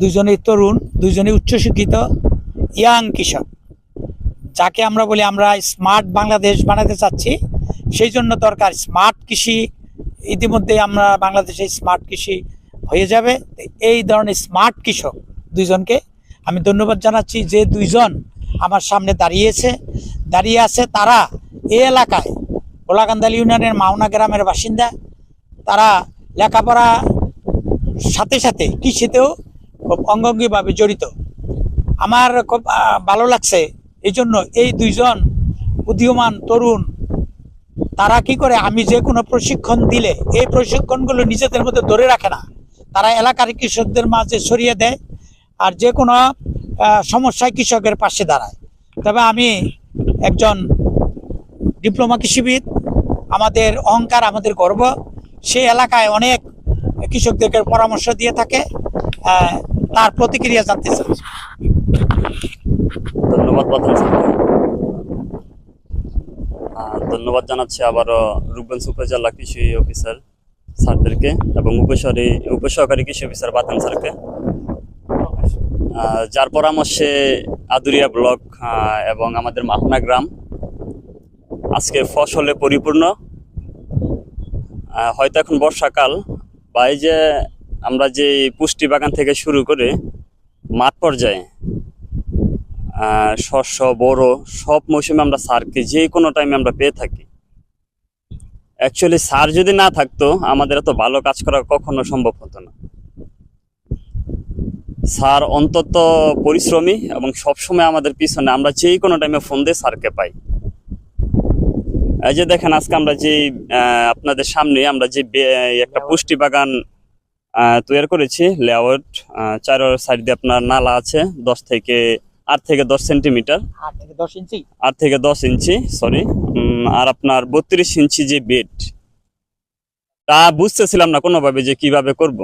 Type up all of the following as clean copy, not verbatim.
দুজনেই তরুণ, দুজনেই উচ্চশিক্ষিত ইয়াং কৃষক, যাকে আমরা বলি আমরা স্মার্ট বাংলাদেশ বানাতে চাচ্ছি। সেই জন্য দরকার স্মার্ট কৃষি। ইতিমধ্যে আমরা বাংলাদেশে স্মার্ট কৃষি হয়ে যাবে। এই ধরনের স্মার্ট কৃষক দুইজনকে আমি ধন্যবাদ জানাচ্ছি। যে দুইজন আমার সামনে দাঁড়িয়ে আছে, তারা এই এলাকায় গোলাকান্দাল ইউনিয়নের মাওনা গ্রামের বাসিন্দা। তারা লেখাপড়া সাথে সাথে কৃষিতেও খুব অঙ্গাঙ্গিভাবে জড়িত। আমার খুব ভালো লাগছে এই জন্য। এই দুইজন উদীয়মান তরুণ, তারা কি করে, আমি যে কোনো প্রশিক্ষণ দিলে এই প্রশিক্ষণগুলো নিজেদের মধ্যে ধরে রাখে না, তারা এলাকার কৃষকদের মাঝে ছড়িয়ে দেয় আর যে কোনো সমস্যায় কৃষকের পাশে দাঁড়ায়। তবে আমি একজন ডিপ্লোমা কৃষিবিদ, আমাদের অহংকার, আমাদের গর্ব। সেই এলাকায় অনেক কৃষকদেরকে পরামর্শ দিয়ে থাকে। তার প্রতিক্রিয়া জানতে চাচ্ছি। ধন্যবাদ বাদল স্যারকে। ধন্যবাদ জানাচ্ছি আবারও রূপগঞ্জ উপজেলা কৃষি অফিসার স্যারদেরকে এবং উপসহকারী কৃষি অফিসার বাতেন স্যারকে, যার পরামর্শে আদুরিয়া ব্লক এবং আমাদের মাহনা গ্রাম আজকে ফসলে পরিপূর্ণ। হয়তো এখন বর্ষাকাল বা এই যে আমরা যে পুষ্টি বাগান থেকে শুরু করে মাঠ পর্যায়ে শস্য, বড় সব মৌসুমে আমরা সারকে যে কোনো টাইমে আমরা পেয়ে থাকি। অ্যাকচুয়ালি সার যদি না থাকতো আমাদের এত ভালো কাজ করা কখনো সম্ভব হতো না। সার অন্তত পরিশ্রমী এবং সবসময় আমাদের পিছনে, আমরা যে কোনো টাইমে ফোন দিয়ে সারকে পাই। এই যে দেখেন আজকে আমরা যে আপনাদের সামনে আমরা যে একটা পুষ্টি বাগান তৈরি করেছি, লেআউট, চার সাইড দিয়ে আপনার নালা আছে 8 থেকে 10 সেন্টিমিটার, 8 থেকে 10 ইঞ্চি সরি, আর আপনার 32 ইঞ্চি যে বেড, তা বুঝতেছিলাম না কোনোভাবে যে কিভাবে করব।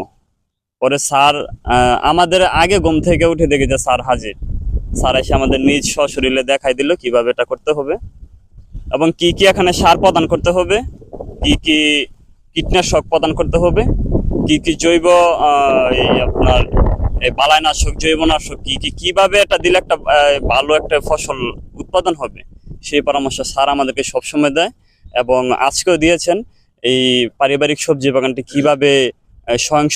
পরে স্যার আমাদের আগে ঘুম থেকে উঠে দেখে যে স্যার হাজির। স্যার এসে আমাদের নিজ সশরীরে দেখাই দিল কিভাবে এটা করতে হবে এবং কি কি এখানে সার প্রদান করতে হবে, কি কি কীটনাশক প্রদান করতে হবে, কি কি জৈব আপনার বালাইনাশক, জৈবনাশক কিভাবে এটা দিলে একটা ভালো একটা ফসল উৎপাদন হবে, সেই পরামর্শ স্যার আমাদেরকে সবসময় দেয় এবং আজকেও দিয়েছেন। এই পারিবারিক সবজি বাগানটি কিভাবে স্বয়ং